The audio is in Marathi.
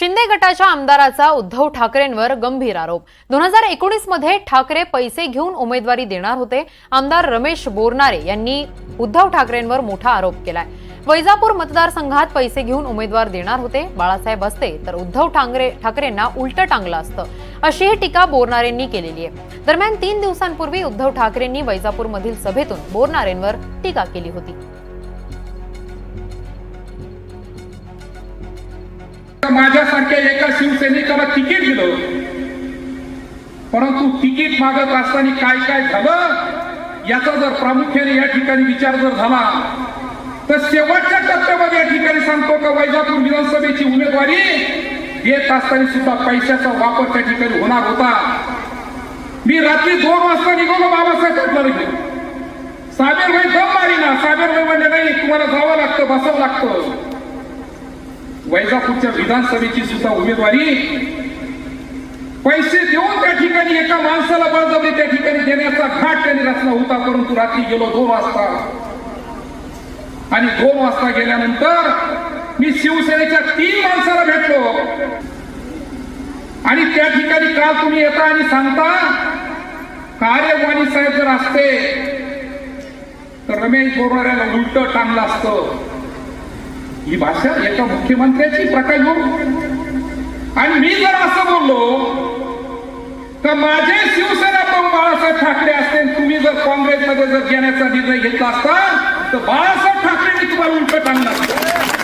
शिंदे गटाच्या आमदाराचा उद्धव ठाकरेंवर गंभीर आरोप। 2019 मध्ये ठाकरे पैसे घेऊन उमेदवारी देणार होते। आमदार रमेश बोरनारे यांनी उद्धव ठाकरेंवर मोठा आरोप केलाय। वैजापूर मतदारसंघात पैसे घेऊन उमेदवार देणार होते बाळासाहेब असते तर उद्धव ठाकरेंना उलट टांगलं असतं, अशीही टीका बोरनारेंनी केलेली आहे। दरम्यान 3 दिवसांपूर्वी उद्धव ठाकरेंनी वैजापूरमधील सभेतून बोरनारेंवर टीका केली होती। माझ्यासारख्या एका शिवसैनिकाला तिकीट दिलं, परंतु तिकीट मागत असताना काय काय झालं याचा जर प्रामुख्याने या ठिकाणी विचार जर झाला तर शेवटच्या टप्प्यामध्ये या ठिकाणी सांगतो का वैजापूर विधानसभेची उमेदवारी देत असताना सुद्धा पैशाचा वापर त्या ठिकाणी होणार होता। मी रात्री 2 वाजता निघालो बाबासाहेब ठाकरे साबेर भाई दम मारीना, साबेर भाई म्हणजे नाही तुम्हाला जावं लागतं, बसावं लागतं। वैजापूरच्या विधानसभेची सुद्धा उमेदवारी पैसे देऊन त्या ठिकाणी एका माणसाला बळजबरी त्या ठिकाणी देण्याचा घाट त्यांनी रचला होता। परंतु रात्री गेलो 2 वाजता आणि 2 वाजता गेल्यानंतर मी शिवसेनेच्या 3 माणसाला भेटलो आणि त्या ठिकाणी काल तुम्ही येता आणि सांगता कार्यवाणी साहेब जर असते तर रमेश बोरनारेला उलट टांगलं असतं। ही भाषा एका मुख्यमंत्र्याची प्रकार आणि मी जर असं बोललो तर माझे शिवसेना प्रमुख बाळासाहेब ठाकरे असते, तुम्ही जर काँग्रेसमध्ये जर घेण्याचा निर्णय घेतला असता तर बाळासाहेब ठाकरेंनी तुम्हाला उलट टांगलं असतं।